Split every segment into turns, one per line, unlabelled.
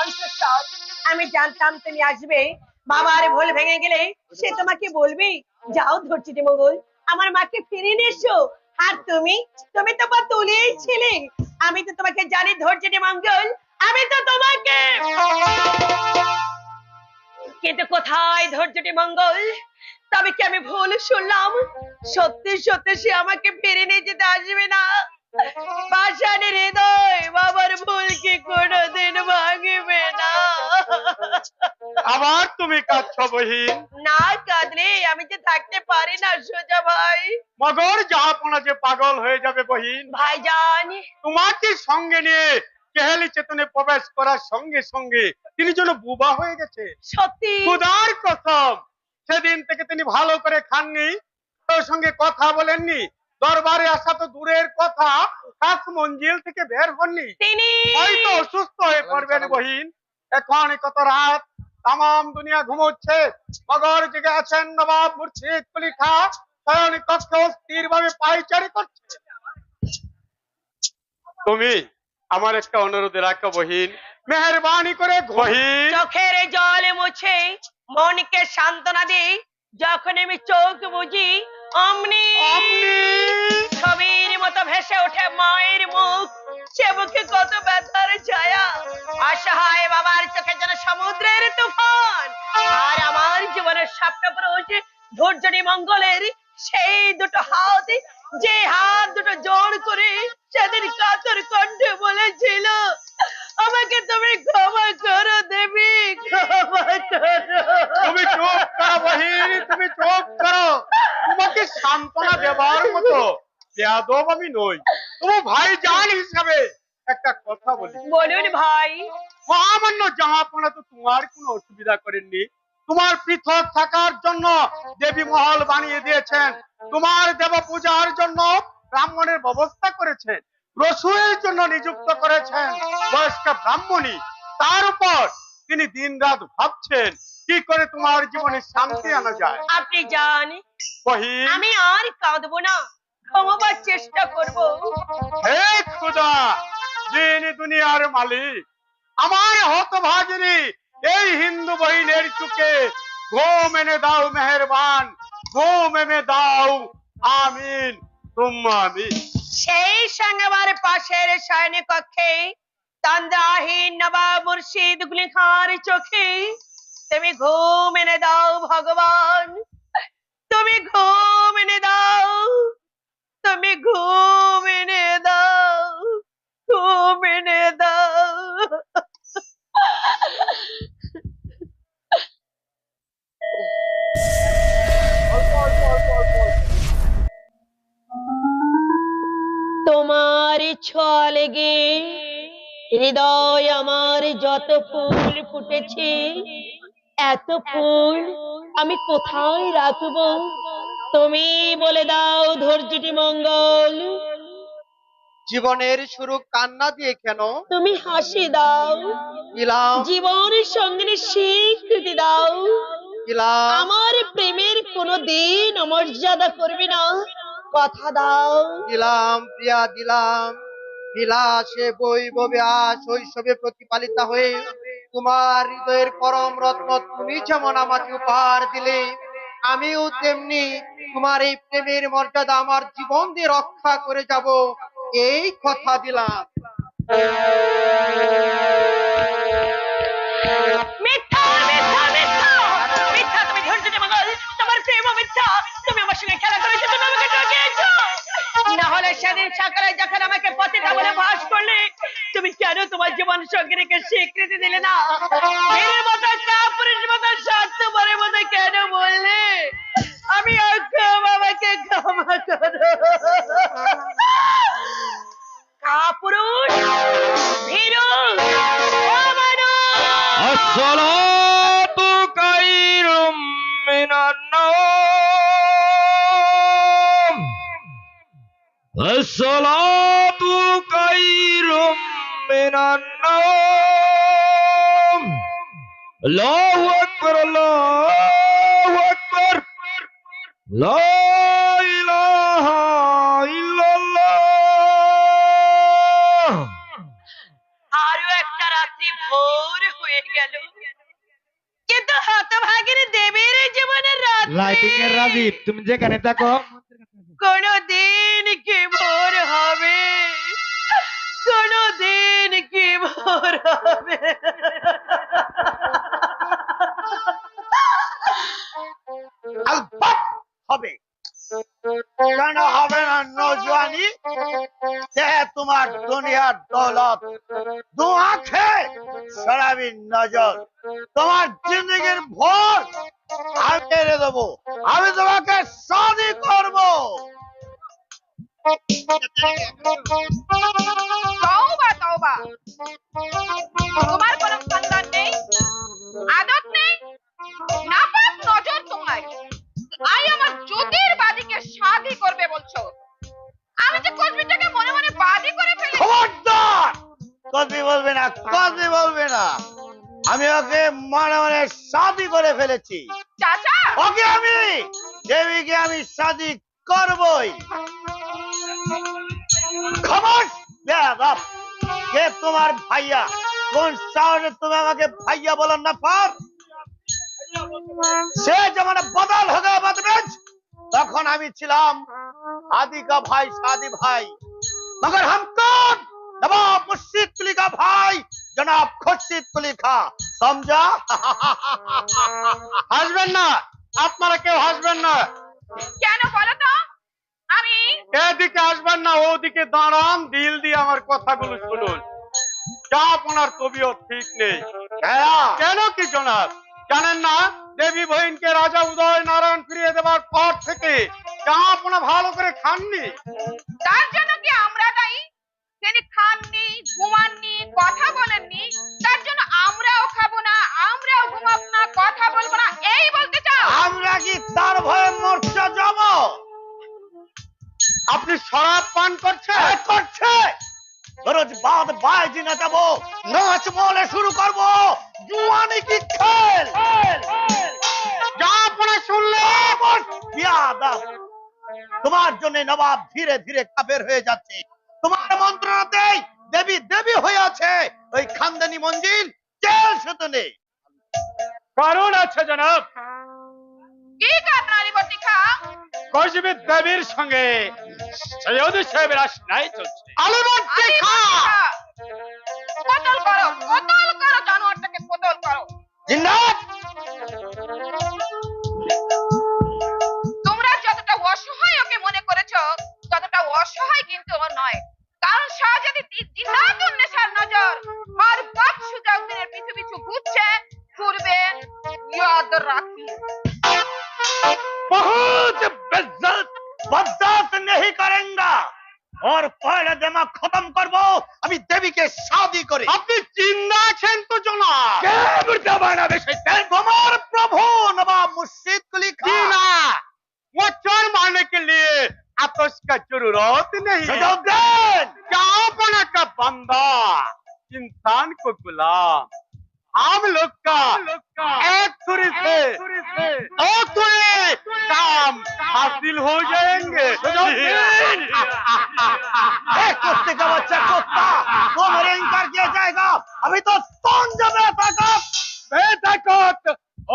কণ্ঠস্বর। আমি জানতাম তুমি আসবে। বাবার ভুল ভেঙে গেলে সে তোমাকে বলবে, যাও ধৈর্যটি মঙ্গল, আমার মাকে ফিরিয়ে নিয়ে এসো। আর তুমি, তুমি তো পা তুলেই ছিলে। আমি তো তোমাকে জানি ধৈর্যটি মঙ্গল, আমি তো তোমাকে, কিন্তু কোথায় ধৈর্যটি মঙ্গল? তবে কি আমি ভুল শুনলাম? সত্যি সত্যি সে আমাকে ফিরে নিয়ে যেতে আসবে না? পাষাণের হৃদয় বাবার ভুল কি কোনোদিন ভাঙবে না?
আবার তুমি কাঁদছো বহিন?
না কাঁদলে আমি যে থাকতে পারি না সোজা ভাই।
মগর জাহাপনা যে পাগল হয়ে যাবে বহিন।
ভাইজান,
তোমাকে সঙ্গে নিয়ে কেহেলি চেতনে প্রবেশ করার সঙ্গে সঙ্গে তিনি যেন বুবা হয়ে গেছে।
সত্যি
খুদার কসম, সেদিন থেকে তিনি ভালো করে খাননি, তোর সঙ্গে কথা বলেননি, দরবারে আসা তো দূরের কথা, কাছ মঞ্জিল থেকে বের হননি।
তিনি
হয়তো অসুস্থ হয়ে পড়বেন বহিন। এখন কত রাত, তামাম দুনিয়া ঘুমোচ্ছে, মগর জেগে আছেন নবাব মুর্শিদ কুলি খা শয়ন কক্ষে স্থির ভাবে পায়চারি করছে। তুমি আমার একটা অনুরোধ রাখো বহিন, মেহরবানি করে বহিন।
চোখের জল মুছে মনকে সান্ত্বনা দিই, যখন আমি চোখ বুঝি অমনি ছবির মতো ভেসে ওঠে মায়ের মুখ। সে মুখে কত ব্যথার ছায়া, অসহায় বাবার চোখে যেন সমুদ্রের তুফান। আর আমার জীবনের স্বপ্নপুরুষ ধৈর্যটি মঙ্গলের সেই দুটো হাত, যে হাত দুটো জোড় করে সেদিন কাতর কণ্ঠে বলেছিল, আমাকে তুমি ক্ষমা করো দেবী, ক্ষমা করো।
তুমি চুপ করো বহিন, তুমি চুপ করো। তোমাকে সান্ত্বনা দেবার মতো বেয়াদব আমি নই। তোমার ভাইজান হিসাবে একটা কথা বলি।
বলুন ভাই।
মহামান্য জাহাপনা তো তোমার কোনো অসুবিধা করেননি। তোমার পৃথক থাকার জন্য দেবী মহল বানিয়ে দিয়েছেন, তোমার দেব পূজার জন্য ব্রাহ্মণের ব্যবস্থা করেছেন, রসুলের জন্য নিযুক্ত করেছেন বয়স্ক ব্রাহ্মণী। তার উপর তিনি দিন রাত ভাবছেন কি করে তোমার জীবনে শান্তি আনা যায়।
আপনি জানেন
বহিন,
আমি আর কাঁদবো না, ক্ষমাবার চেষ্টা করব।
হে খুদা, যিনি দুনিয়ার মালিক, আমার হতভাগিনী এই হিন্দু বহিনের চুকে ঘুম এনে দাও মেহেরবান, ঘুম এনে দাও। আমিন তুম্মা আমিন।
সেই সঙ্গে আমার পাশের শয়ন কক্ষে তন্দ্রাহীন নবাব মুর্শিদ গুলি খাঁর চোখে তুমি ঘুম এনে দাও ভগবান, তুমি ঘুম এনে দাও, তুমি ঘুম এনে দাও, ঘুম এনে দাও। তোমার ছোঁয়া লেগে হৃদয় আমার যত ফুল ফুটেছে, এত ফুল আমি কোথায় রাখবো? তুমি বলে দাও ধৈর্যটি মঙ্গল।
জীবনের শুরু কান্না দিয়ে কেন?
তুমি হাসি দাও,
দিলাম
জীবনের সঙ্গে স্বীকৃতি দাও।
দিলাম
আমার প্রেমের কোনো দিন অমর্যাদা করবে না, কথা দাও।
দিলাম প্রিয়া দিলাম। বিলাসে বৈভবে শৈশবে প্রতিপালিত হয়ে তোমার হৃদয়ের পরম রত্ন তুমি যেমন আমাকে উপহার দিলে, আমিও তেমনি তোমার এই প্রেমের মর্যাদা আমার জীবন দিয়ে রক্ষা করে যাব, এই কথা দিলাম।
মিথ্যা মিথ্যা মিথ্যা মিথ্যা, তুমি ধৈর্যটি মঙ্গল, তোমার প্রেম মিথ্যা। তুমি আমার সঙ্গে খেলা করেছো, তুমি আমাকে ঠকিয়েছো। না হলে সেদিন সকালে যখন আমাকে পতিতা বলে ভাস করলে, তুমি কেন তোমার জীবন সঙ্গীকে স্বীকৃতি দিলে না? বীরের মতো কাপুরুষের মতো স্বার্থপরের মতো কেন বললে আমি অক্ষম, আমাকে ক্ষমা করো? কাপুরুষ, ভীরু, অমানুষ।
আসসালাতু খায়রুম মিনান নাওম। আসসালাতু খায়রুম মিনান নাওম। আল্লাহু আকবার, আল্লাহু আকবার, লা ইলাহা ইল্লাল্লাহ।
আরো একটা রাত্রি ভোর কোনদিন দেবীর জীবনের
লাইটিং এর রাজীব তুমি যেখানে থাকো
কোনদিন কি ভোর হবে, কোনদিন কি ভোর হবে।
আলবাত হবে। কেন হবে না নৌজওয়ানি? সে তোমার দুনিয়ার দৌলত দু আঁখে শরাবি নজর তোমার জিন্দগির ভোর আমি মেরে দেবো। আমি তোমাকে শাদি করবো।
তওবা তওবা, তোমার কোনো সন্তান নেই, আদত নেই, নাপাক নজর তোমার। আই আমার জ্যোতির বাদীকে শাদি করবে বলছো? আমি যে কসবিটাকে মনে মনে বাদী করে ফেলি।
খবরদার! কসবি বলবে না, কসবি বলবে না। আমি ওকে মনে মনে শাদি করে ফেলেছি।
চাচা,
ওকে আমি দেবীকে আমি শাদি করবই। খবর বেয়াদব! কে তোমার ভাইয়া? কোন সাহসে তুমি আমাকে ভাইয়া বলেন না পার? সে জমানা বদল हो गया बदमेज। তখন আমি ছিলাম आदि का भाई शादी भाई, मगर हम कौन? नवाब मुर्शिद कुली का भाई जनाब खुर्शीद कुली का, समझा?
হাসবেন না, আপনারা কেউ হাসবেন না।
কেন বলো তো? আমি
এদিকে আসবেন না, ওদিকে দাঁড়ান, দিল দিয়ে আমার কথাগুলো শুনুন। যা আপনার তবিয়ত ঠিক নেই। কেন কি জনাব জানেন না, দেবী বহিনকে রাজা উদয় নারায়ণ ফিরিয়ে দেওয়ার পর থেকে যা আপনা ভালো করে খাননি।
তার জন্য কি আমরা দায়ী? তিনি খাননি, ঘুমাননি, কথা বলেননি, তার জন্য আমরাও খাবো না, আমরাও ঘুমাবো না, কথা বলবো না, এই বলতে চাও?
আমরা কি তার ভয়ে মরতে যাব?
আপনি শরাব পান করছেন?
করছে রোজ বাদ বাজি নাচাবো, নাচ বলে শুরু করবো, জুয়ানি কি খেল।
যা আপনা শুনলে
বিয়াদব! তোমার জন্য নবাব ধীরে ধীরে কাফের হয়ে যাচ্ছে। তোমার মন্ত্রণাতেই দেবী দেবী হয়ে আছে ওই খানদানি মঞ্জিল জেল সুতনে।
কারণ আছে জনাব,
কি কারণ আলিবর্দী খা?
কসবি দেবীর সঙ্গে সৈয়দ সাহেবের আশনাই চলছে। আলিবর্দী খা!
কতল করো জানোয়ারটাকে কতল করো।
জিন্নাত!
তোমরা যতটা অসহায় ওকে মনে করেছো, ততটা অসহায় কিন্তু ও নয়। কারণ শাহজাদি জিন্নাতুন নেশার নজর আর বাপ সুযোগ দিনের পিছু পিছু ঘুরবে, ইয়াদ রাখি।
बहुत बेइज्जत बर्दाश्त नहीं करेंगा और पहले दिमाग खत्म करबो আমি দেবীকে শাদি করে।
আপনি জিন্দা আছেন তো জনাব?
কে মুর্দা বানাবে শয়তান? তোমার প্রভু নবাব মুর্শিদ কুলি
जी
খান।
ना, वो चोर मारने के लिए आपको उसका जरूरत नहीं है।
সুযোগদেন
क्या अपना का बंदा इंसान को गुलाम, हम लोग का एक छुरी से दो छुरी काम हासिल हो जाएंगे।
सुजोगदेन! ए कुत्ते का बच्चा कुत्ता, वो मेरे इनकार किया जाएगा। अभी तो कौन जब ताकत
বেতাকত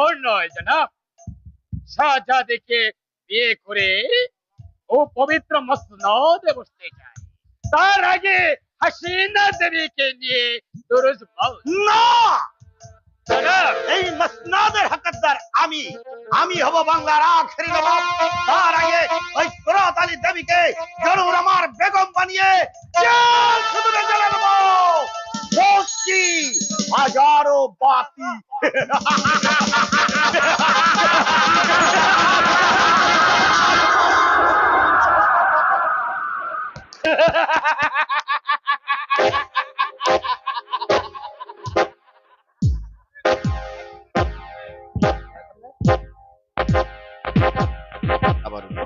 ওর নয় জনাব, শাহজাদিকে বিয়ে করে ও পবিত্র মসনদে বসতে চায়। তার আগে হাসিনা দেবীকে নিয়ে দুরুজ মৌত।
না,
জনাব,
এই মসনদের হকদার আমি হব বাংলার আখেরি নবাব। তার আগে ওই সুরাত আলী দেবীকে জরুর আমার বেগম বানিয়ে জেল সুদূরে জ্বালা দেবো। বসছি হাজারো বাতি।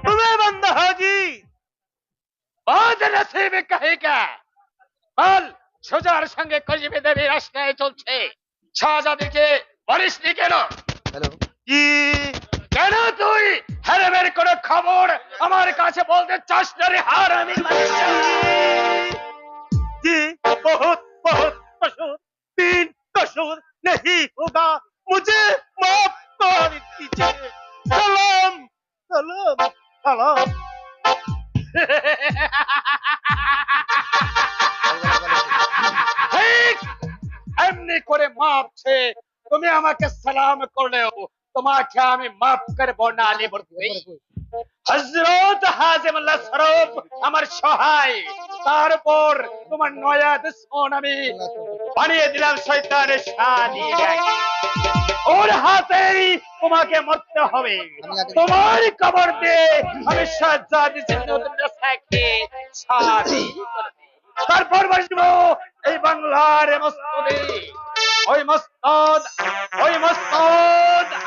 तुम्हें बंदा हाजी आज नसीब कहेगा। বল, সুজার সঙ্গে কসবি দেবীর আশনায় চলছে, শাহজাদিকে বলিসনি কেন? কি কেন তুই হারামের কোন খবর আমার কাছে বলতে চাস না রে হারামি বাচ্চা? जी बहुत बहुत कसूर, 3 कसूर नहीं होगा, मुझे माफ कर আমাকে সালাম করলেও তোমাকে আমি মাফ করব না আলী বর্দি। হযরত হাজিম আল্লাহ সরফ আমার সহায়, তারপর তোমার নয়া দুশমন আমি বানিয়ে দিলাম শয়তানের সাথী। ওর হাতেই তোমাকে মরতে হবে। তোমার কবর দিয়ে আমি সাজ্জাদ জিন্নাতুন রাসাকে শাদি করব। তারপর বসবো এই বাংলার মসনদে। ওই মসনদ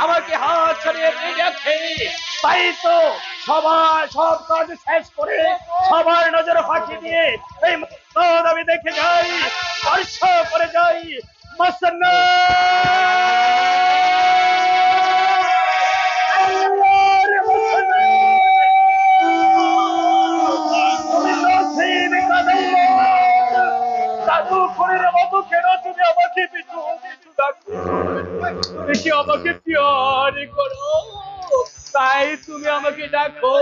আমাকে হাত ছড়িয়ে দিয়ে রাখে। তাই তো সব কাজ শেষ করে সবার নজর ফাঁকি দিয়ে এই মসনদ আমি দেখে যাই, স্পর্শ করে যাই। মসনদ আমাকে পিয়ার করো, তাই তুমি আমাকে ডাকো।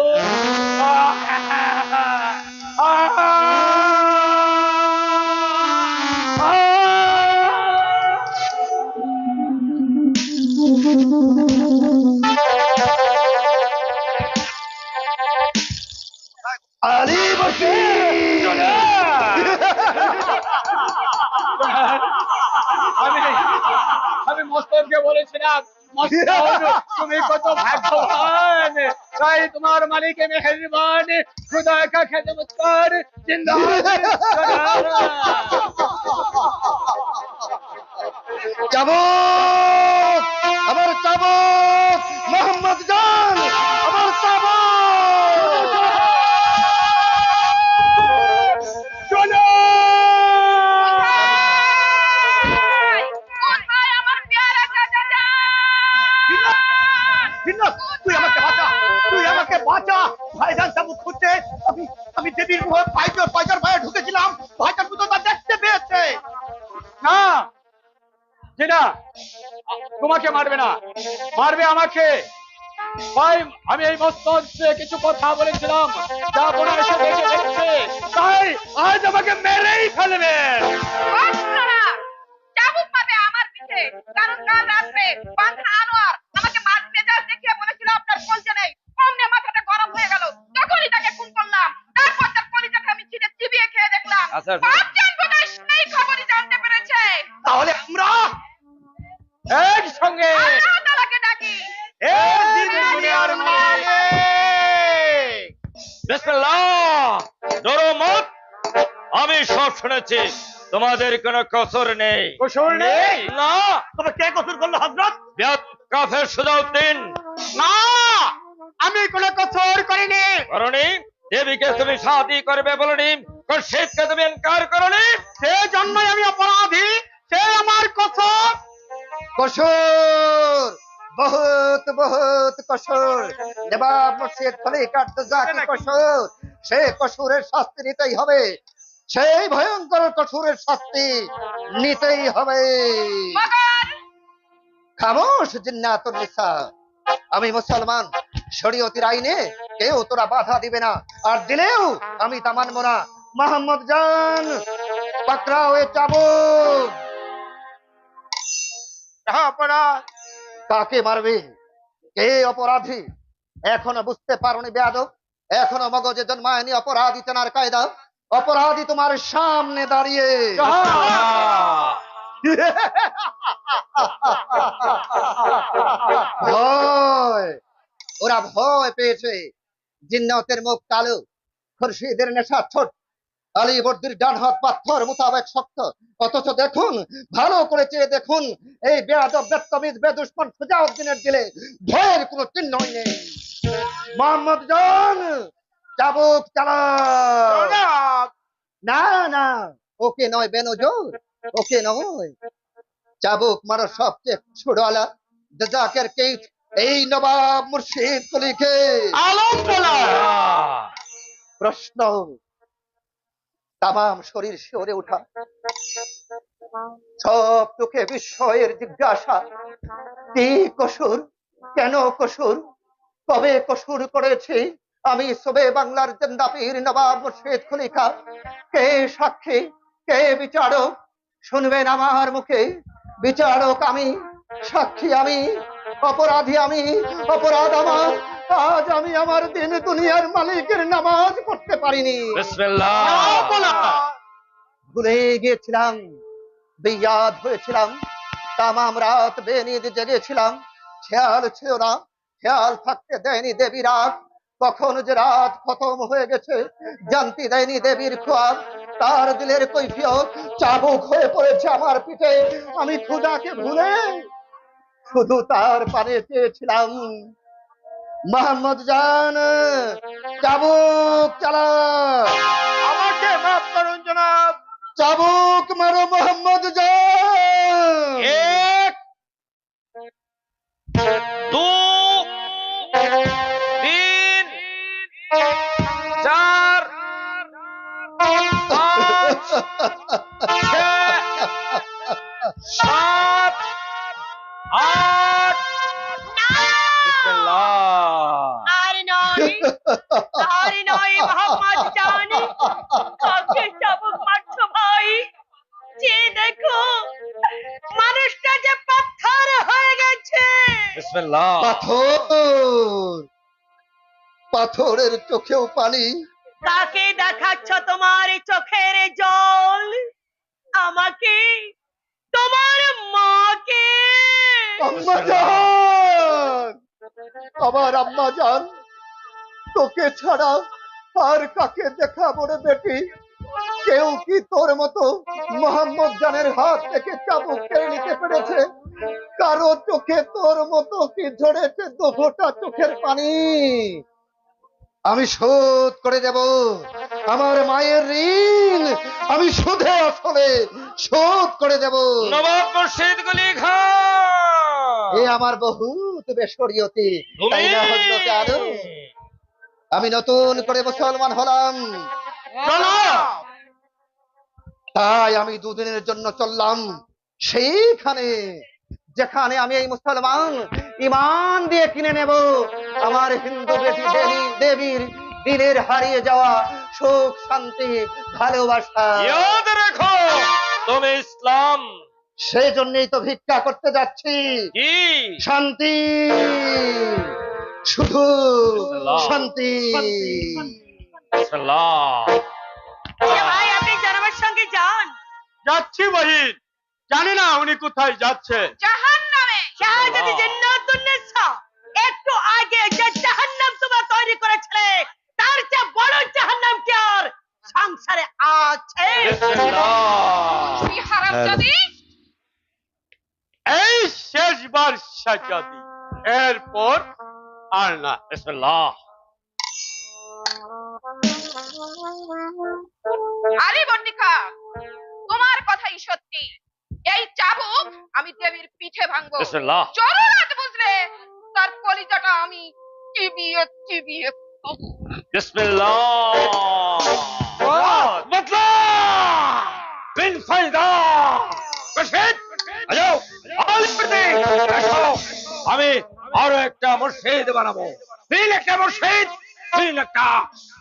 আলী বশির, আমি মস্তবকে বলেছিলাম, মস্তব তুমি কত ভাগ্যবান, তাই তোমার মালিক মেহেরবান খুদা কা খেদমত কর জিন্দাবাদ।
চাবুক, আমার চাবুক, মোহাম্মদ জান, আমার চাবুক।
চলো
কোথায় আমার পেয়ারা চাচা যান?
জিন্নাত, তুই আমাকে বাঁচা, তুই আমাকে বাঁচা। ভাইজান চাবুক খুঁজছে। আমি দেবীর মুখে পাইচার ভয়ে ঢুকেছিলাম, ভাইজান তো তা দেখতে পেয়েছে। না জিনা, তোমাকে মারবে না, মারবে আমাকে। ভাই আমি এই মস্তদে কিছু কথা বলেছিলাম, যা আপনারা এসে দেখে দেখছে, তাই আজ আমাকে মেরেই ফেলবে।
আপনারা চাবুক মারবে আমার পিঠে, কারণ কাল রাতে বাঁধা আনোয়ার আমাকে মাছ মেজাজ দেখিয়ে বলেছিল আপনার কলজে নেই। অমনে মাথাটা গরম হয়ে গেল, তখনই তাকে খুন করলাম। তারপর তার কলিজাটা আমি ছিঁড়ে চিবিয়ে খেয়ে দেখলাম পাঁচজন বোধহয় সেই খবরই জানতে পেরেছে।
তাহলে আমরা একসঙ্গে
আল্লাহ তাআলাকে ডাকি।
এই দিন দুনিয়ার মালিক।
বিসমিল্লাহ, ডরো মত। আমি সব শুনেছি, তোমাদের কোনো কসর নেই।
কসুর নেই?
না,
তবে কে কসুর করলো হযরত?
কাফের সুজাউদ্দিন।
না, আমি কোনো কসুর করিনি।
করনি? দেবীকে তুমি শাদী করবে বলনি, খুরশিদকে তুমি ইনকার করনি।
সেই জন্যই আমি অপরাধী, সে আমার কসুর।
কসুর, বহুত বহুত কসুর। নবাব মুর্শিদ খলিকার দজাকি কসুর, সে কসুরের শাস্তি নিতেই হবে। সেই ভয়ঙ্কর কসুরের শাস্তি নিতেই হবে।
মগর
খামোশ জিন্নাতুন নিসা, আমি মুসলমান, শরীয়তের আইনে কেউ তোরা বাধা দিবে না, আর দিলেও আমি তা মানব না। মোহাম্মদ জান, পাকড়াও এ চাবুক। কাকে মারবে, কে অপরাধী এখনো বুঝতে পারোনি বেয়াদব? এখনো মগজে জন্মায়নি অপরাধী চেনার কায়দা? অপরাধী তোমার সামনে দাঁড়িয়ে। ভয়, ওরা ভয় পেয়েছে। জিন্নাতের মুখ কালো, খুরশিদের নেশা ছোট, আলী বর্দির ডান হাত পাথর মোতাবেক শক্ত। অথচ দেখুন, ভালো করে চেয়ে দেখুন, এই বেয়াদব বেত্তমিজ বেদুশমন সুজাউদ্দিনের দিলে ভয়ের কোনো চিহ্নই নেই। মোহাম্মদ জান, চাবুক চালাও। না না, ওকে নয় বেনজর, ওকে নয়। চাবুক মারো সবচেয়ে ছোটওয়ালা জাজাকের কেট, এই নবাব মুর্শিদ কলিকে। প্রশ্ন, তামাম শরীর শিওরে ওঠা, সব চোখে বিস্ময়ের জিজ্ঞাসা। কি কসুর, কেন কসুর, কবে কসুর করেছি আমি? সবে বাংলার জিন্দা পীর নবাব মুর্শিদ খলিফা। কে সাক্ষী, কে বিচারক? শুনবেন আমার মুখে। বিচারক আমি, সাক্ষী আমি, অপরাধী আমি, অপরাধ আমার। আজ আমি আমার দিন দুনিয়ার মালিকের নামাজ পড়তে পারিনি।
বিসমিল্লাহ।
ভুলে গিয়েছিলাম, বেয়াদ হয়েছিলাম, তামাম রাত বেনিদ জেগেছিলাম। খেয়াল ছিল না, খেয়াল থাকতে দেয়নি দেবী রাত। কখন যে রাত খতম হয়ে গেছে জানতে দেয়নি দেবীর খোয়াব। তার দিলের কৈফিয়ত চাবুক হয়ে পড়েছে আমার পিঠে। আমি খুদাকে ভুলে শুধু তার পানে চেয়েছিলাম। মোহাম্মদ জান, চাবুক চালা।
আমাকে মাফ করুন জনাব।
চাবুক মারো মোহাম্মদ জান।
এক, দু, তিন, চার, পাঁচ, ছয়, সাত, আট। বিসমিল্লাহ।
আর নয়, আর নয় মোহাম্মদ জানি, কাকে চাবুক মারছো ভাই? যে দেখো মানুষটা যে পাথর হয়ে গেছে।
বিসমিল্লাহ।
পাথর, পাথরের চোখেও পানি।
কাকে দেখাচ্ছ তোমার চোখের জল? আমাকে, তোমার মাকে।
আম্মা জান, আমার আম্মা জান, তোকে ছাড়া আর কাকে দেখাবো রে বেটি? কেউ কি তোর মতো মোহাম্মদ জানের হাত থেকে চাবুক কেড়ে নিতে পেরেছে? কারো চোখে তোর মতো কি ঝরেছে দু ফোঁটা চোখের পানি? আমি শোধ করে দেব আমার মায়ের ঋণ। আমি সুদে আসলে শোধ করে দেব।
নবাব মুর্শিদ কুলি খান।
এ আমার বহুত বেশরীয়তি, তাই না হযরতে আদম? আমি নতুন করে মুসলমান হলাম, তাই আমি দুদিনের জন্য চললাম সেইখানে যেখানে আমি এই মুসলমান ইমান দিয়ে কিনে নেব আমার হিন্দু বেটি দেবীর দিনের হারিয়ে যাওয়া সুখ, শান্তি, ভালোবাসা।
ইয়াদ রেখো তুমি ইসলাম।
সেই জন্যই তো ভিক্ষা করতে যাচ্ছি।
কি?
শান্তি, শুধু
বিসমিল্লাহ।
শান্তি।
বিসমিল্লাহ।
এ ভাই, আপনি জনাবের সঙ্গে যান।
যাচ্ছি বহিন, জানি না উনি কোথায় যাচ্ছে।
জাহান্নামে।
শাহজাদি জিন্নাতুন্নেসা, একটু আগে যে জাহান্নাম তোমরা তৈরি করেছিলে তার চেয়ে বড় জাহান্নাম কি আর সংসারে আছে?
বিসমিল্লাহ।
তুই হারামজাদি।
এই শেষবার সাজাদি, এরপর আর না।
বিসমিল্লাহ।
আলী বন্দিকা, তোমার কথাই সত্যি। এই চাবুক আমি দেবীর পিঠে ভাঙবো।
বিসমিল্লাহ।
জরুরত বুঝলে তার কলিজাটা আমি চিবিয়ে চিবিয়ে খাবো।
বিসমিল্লাহ। মতলব বিন ফায়দা। মুর্শিদ, আও আসো। আমি আরো একটা মুর্শিদ বানাবো। তিন একটা মুর্শিদ, তিন একটা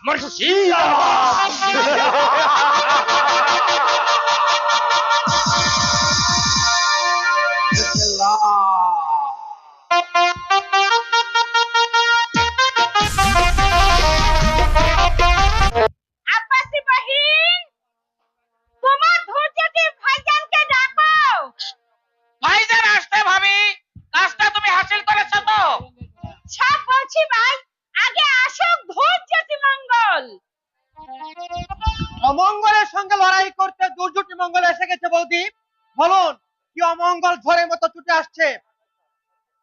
মুর্শিদ।
আব্বাসি বাহিন, তোমার ধৈর্যকে ভাইজানকে ডাকো।
ভাইজান আসতে ভাবি, কাজটা তুমি হাসিল করেছো তো?
সব বলছি ভাই, আগে আসুক ধৈর্যটি মঙ্গল।
অমঙ্গলের সঙ্গে লড়াই করতে দুর্যোগটি মঙ্গল এসে গেছে। বৌদি বলুন, কি অমঙ্গল ঝড়ের মতো ছুটে আসছে?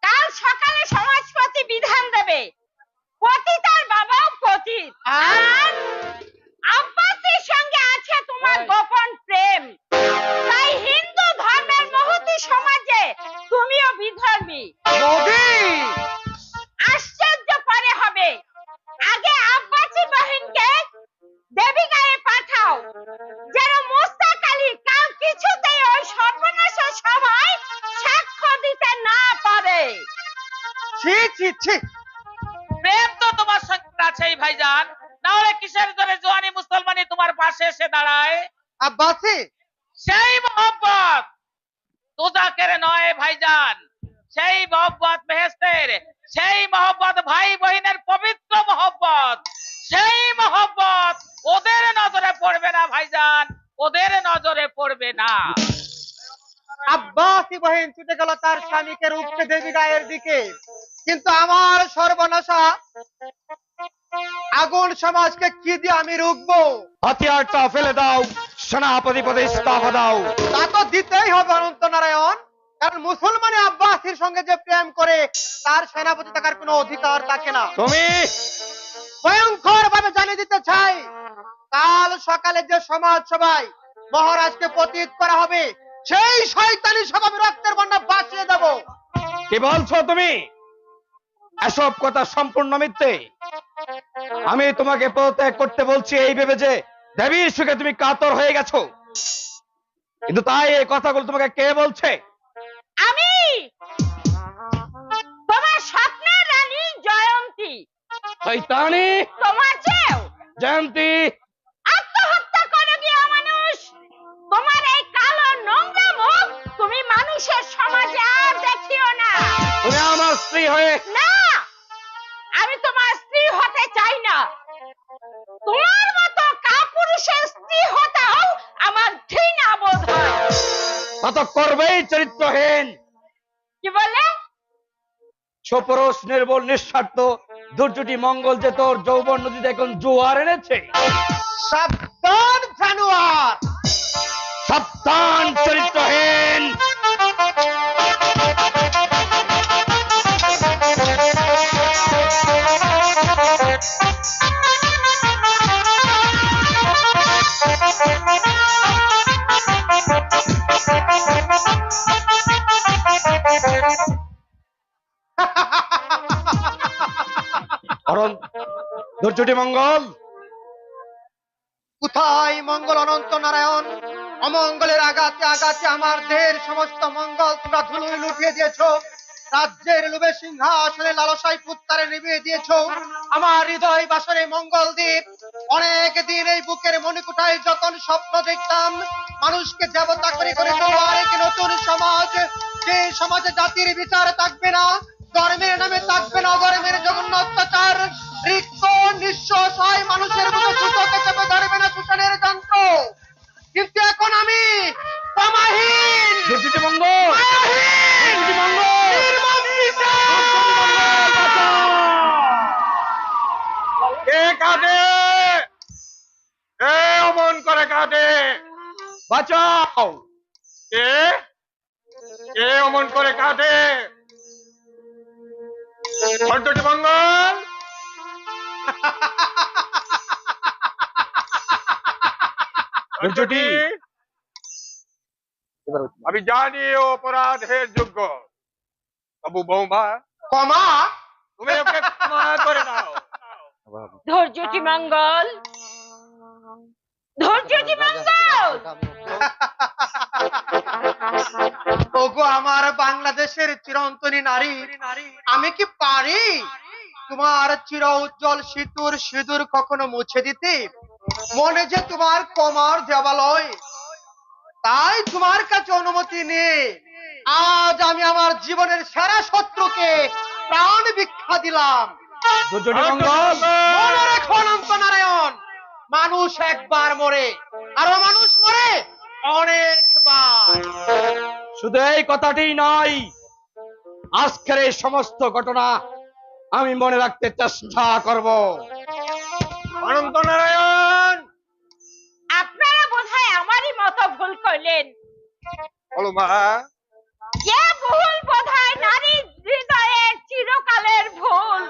কাল সকালে সমাজপতি বিধান দেবে, পতিতার বাবাও পতিত। আর আব্বাসির সঙ্গে আছে তোমার গোপন প্রেম। তাই হিন্দু ধর্মের মহতী সমাজে তুমিও বিধর্মী।
বৌদি,
আশ্চর্য পরে হবে। আগে আব্বাসি বাহিনকে দেবী গায়ে পাঠাও, যেন মুস্তাক আলী কাল কিছুতেই ওই সর্বনাশের সভায় সাক্ষ্য দিতে না পারে।
ছি ছি ছি।
প্রেম তো তোমার সঙ্গে আছেই ভাইজান, না হলে কিসের জন্য জোয়ানি মুসলমানি তোমার পাশে এসে দাঁড়ায়?
আব্বাসি,
সেই মোহব্বত তোজাকের নয় ভাইজান,
সেই মহব্বত বেহেশতের, সেই মহব্বত ভাই বহিনের পবিত্র মহব্বত, সেই মহব্বত ওদের নজরে পড়বে না ভাইজান, ওদের নজরে পড়বে না।
আব্বাসী বহিন ছুটে গেল তার স্বামীকে রুখতে দেবী গায়ের দিকে, কিন্তু আমার সর্বনাশা, আগুন সমাজকে কি দিয়ে আমি রুখবো?
হাতিয়ারটা ফেলে দাও, সেনাপতি পদে ইস্তফা দাও।
তা তো দিতেই হবে অনন্ত নারায়ণ, কারণ মুসলমানে আব্বাসীর সঙ্গে যে প্রেম করে তার সেনাপতি থাকার কোনো অধিকার থাকে না।
তুমি
ভয়ঙ্কর ভাবে জানিয়ে দিতে চাই, কাল সকালে যে সমাজ সভায় মহারাজকে পতিত করা হবে, সেই শয়তানি সভা আমি রক্তের বন্যা বাঁচিয়ে দেব।
কি বলছো তুমি? এসব কথা সম্পূর্ণ মিথ্যে। আমি তোমাকে পদত্যাগ করতে বলছি এই ভেবে যে দেবীর সুখে তুমি কাতর হয়ে গেছো, কিন্তু তাই এই কথাগুলো তোমাকে কে বলছে?
আমি তোমার স্বপ্নের রানী জয়ন্তী।
শয়তানি
তোমার চেয়েও
জয়ন্তী,
আত্মহত্যা করো গিয়ে মানুষ। তোমার এই কালো নোংরা মুখ তুমি মানুষের সমাজে আর দেখিও না।
তুমি আমার স্ত্রী হয়ে
না, আমি তোমার স্ত্রী হতে চাই না। তোমার মতো কাপুরুষের স্ত্রী হতেও আমার ঘৃণা বোধ হয়।
তত করবেই চরিত্রহীন।
কি বলে?
সুপুরুষ নির্বল নিঃস্বার্থ দুর্যোটি মঙ্গল যে তোর যৌবন নদীতে এখন জোয়ার এনেছে।
সাবধান জানোয়ার!
সাবধান চরিত্রহীন। দুর্যোটি মঙ্গল
কোথায় মঙ্গল অনন্ত নারায়ণ? অমঙ্গলের আঘাতে আঘাতে আমার দেহের সমস্ত মঙ্গল তোমরা ধুলোয় লুটিয়ে দিয়েছো। রাজ্যের লোভে সিংহাসনে লালসায় পুত্তারে নিভিয়ে দিয়েছো। আমার হৃদয় বাসরে মঙ্গল দ্বীপ। অনেক দিন এই বুকের মণিকুঠায় যখন স্বপ্ন দেখতাম মানুষকে দেবতা করে করে তোমার এক নতুন সমাজ, যে সমাজে জাতির বিচার থাকবে না, ধর্মের নামে থাকবে না অধর্মের জঘন্য অত্যাচার, রিক্ত নিঃস্ব অসহায় মানুষের বুকে সুতোকে চেপে ধরবে না শোষণের যন্ত্র। কিন্তু এখন আমি ক্ষমাহীন,
দুর্যোটি মঙ্গল, দুর্যোটি মঙ্গল,
নির্বংশিত।
কে কাঁদে? কে অমন করে কাঁদে?
বাঁচাও।
কে কে অমন করে কাঁদে? দুর্যোটি মঙ্গল,
দুর্যোটি,
আমি জানি ও অপরাধের যোগ্য, তবু বৌমা
ক্ষমা?
তুমি ওকে ক্ষমা করে দাও।
ধৈর্যটি মঙ্গল, ধৈর্যটি মঙ্গল।
ওগো আমার বাংলাদেশের চিরন্তনী নারী, আমি কি পারি তোমার চির উজ্জ্বল সিঁদুর সিঁদুর কখনো মুছে দিতে? মনে যে তোমার কমার দেবালয়, তাই তোমার কাছে অনুমতি নিয়ে আজ আমি আমার জীবনের সেরা শত্রুকে প্রাণ ভিক্ষা দিলাম।
দুর্যোটি মঙ্গল,
মনে রেখো অনন্ত নারায়ণ, মানুষ একবার মরে আর মানুষ মরে অনেকবার।
শুধু এই কথাটি নয়, আজকের এই সমস্ত ঘটনা আমি মনে রাখতে চেষ্টা করব।
অনন্ত নারায়ণ,
আপনারা বোধহয় আমারই মতো ভুল করলেন।
বলো মা।
যে ভুল বোধহয় নারী হৃদয়ের চিরকালের ভুল,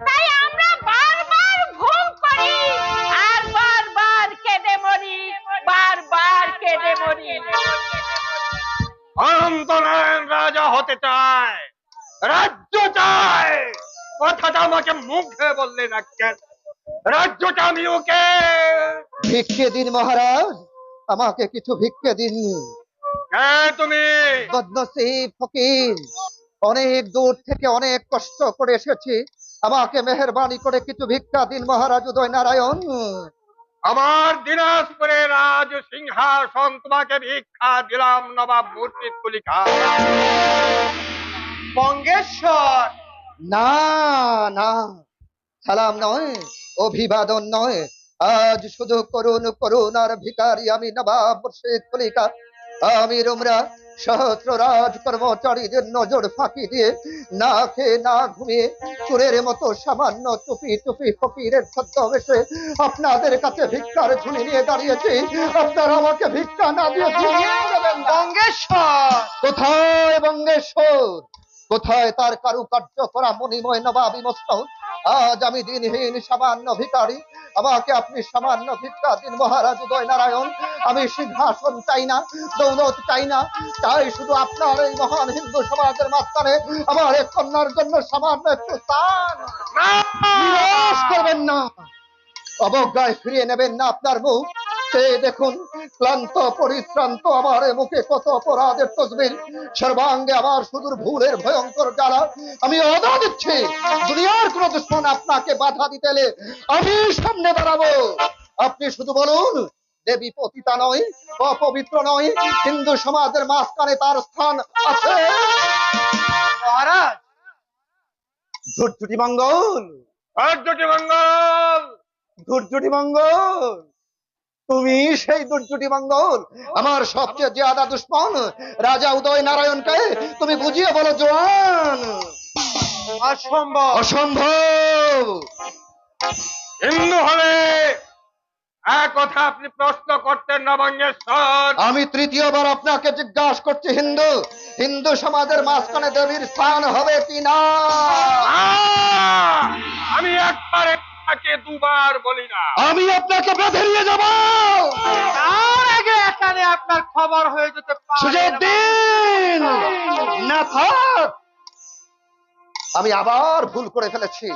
তাই আমরা বারবার ভুল করি আর বারবার কেঁদে মরি, বারবার কেঁদে মরি।
অনন্ত নারায়ণ রাজা হতে চায়, রাজ্য চায়। কথাটা আমাকে মুখে বললে না কেন? রাজ্যটা আমি ওকে।
ভিক্ষে দিন মহারাজ, আমাকে কিছু ভিক্ষে দিন।
কে তুমি?
বদনসিব ফকির, অনেক দূর থেকে অনেক কষ্ট করে এসেছি, আমাকে মেহেরবানি করে কিছু ভিক্ষা দিন মহারাজ উদয় নারায়ণ।
আমার দিনাজপুরের রাজ সিংহাসন তোমাকে ভিক্ষা দিলাম নবাব মুর্শিদ কুলি খান।
বঙ্গেশ্বর।
না না, সালাম নয়, অভিবাদন নয়, আজ শুধু করুণ করুণার ভিখারি আমি নবাব মুর্শিদ কলিকার আমির উমরা সহস্র রাজ কর্মচারীদের নজর ফাঁকি দিয়ে না খেয়ে না ঘুমিয়ে চোরের মতো সামান্য টুপি টুপি ফকিরের ছদ্মবেশে আপনাদের কাছে ভিক্ষার ঝুলি নিয়ে দাঁড়িয়েছি। আপনারা আমাকে ভিক্ষা না দিয়ে ফিরিয়ে দেবেন না।
বঙ্গেশ্বর।
কোথায় বঙ্গেশ্বর? কোথায় তার কারুকার্য করা মণিময় নবাবী মস্তক? আজ আমি দিনহীন সামান্য ভিখারি, আমাকে আপনি সামান্য ভিক্ষা দিন মহারাজ উদয় নারায়ণ। আমি সিংহাসন চাই না, দৌলত চাই না, চাই শুধু আপনার এই মহান হিন্দু সমাজের মাঝখানে আমার এক কন্যার জন্য সামান্য একটু স্থান। নিরাশ করবেন না, অবজ্ঞায় ফিরিয়ে নেবেন না আপনার মুখ। সে দেখুন ক্লান্ত পরিশ্রান্ত আমার মুখে কত অপরাধের তসবির, সর্বাঙ্গে আমার সুদূর ভুলের ভয়ঙ্কর জ্বালা। আমি অদা দিচ্ছি, দুনিয়ার কোন দুশ্মন আপনাকে বাধা দিতে এলে আমি সামনে দাঁড়াবো। আপনি শুধু বলুন, দেবী পতিতা নয়, অপবিত্র নয়, হিন্দু সমাজের মাঝখানে তার স্থান আছে।
মহারাজ,
ঝুটঝুটি মঙ্গল,
দুটি মঙ্গল।
দুর্জুটি মঙ্গল, তুমি সেই দুর্জুটি মঙ্গল, আমার সবচেয়ে জিয়াদা দুশ্মন রাজা উদয় নারায়ণকে তুমি বুঝিয়ে বলো জোয়ান।
অসম্ভব।
অসম্ভব।
হিন্দু হলে এক কথা আপনি প্রশ্ন করতেন না বঙ্গেশ্বর।
আমি তৃতীয়বার আপনাকে জিজ্ঞাসা করছি, হিন্দু হিন্দু সমাজের মাঝখানে দেবীর স্থান হবে কি না?
আমি একবার তাকে দুবার বলি না।
আমি আপনাকে বেঁধে নিয়ে যাব।
তার আগে এখানে আপনার খবর হয়ে যেতে পারে।
সুযোগ দিন না থাক। আমি আবার ভুল করে ফেলেছি।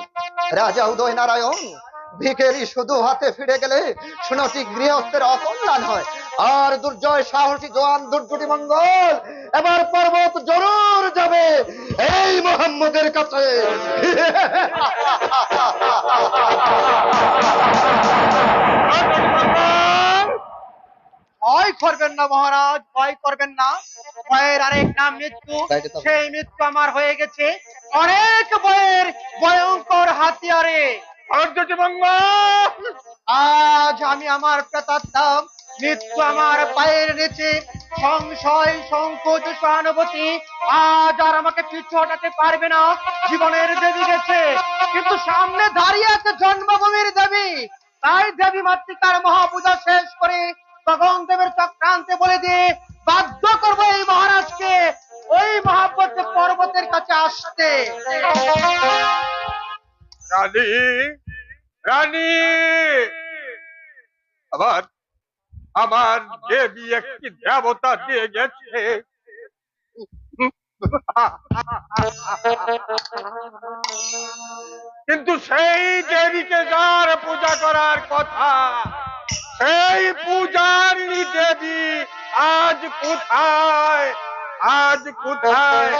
রাজা উদয় নারায়ণ ভিখেরি শুধু হাতে ফিরে গেলে শুনছি গৃহস্থের অকল্যাণ হয়, আর দুর্জয় সাহসী জোয়ান দুর্জুটি মঙ্গল এবার পর্বত জরুর যাবে এই মোহাম্মদের কাছে।
ভয় করবেন না মহারাজ, ভয় করবেন না। ভয়ের আরেক নাম মৃত্যু।
তাইলে তো-
সেই মৃত্যু আমার হয়ে গেছে অনেক ভয়ের ভয়ঙ্কর হাতিয়ারে।
দুটি মঙ্গল।
আজ আমি আমার প্রেতাত্মা মৃত্যু আমার পায়ের নিচে, সংশয় সংকোচ সহানুভূতি আজ আর আমাকে পিছু হটাতে পারবে না। জীবনের দেবী গেছে, কিন্তু সামনে দাঁড়িয়ে আছে জন্মভূমির দেবী। তাই দেবী মাতৃকার মহাপূজা শেষ করে গগন দেবের চক্রান্তে বলে দিয়ে বাধ্য করবো এই মহারাজকে ওই মহাপত পর্বতের কাছে আসতে।
রানী, রানী, আবার আমার দেবী একটি দেবতা দিয়ে গেছে। কিন্তু সেই দেবীকে যার পূজা করার কথা, সেই পূজারিণী দেবী আজ কোথায়? আজ কোথায়?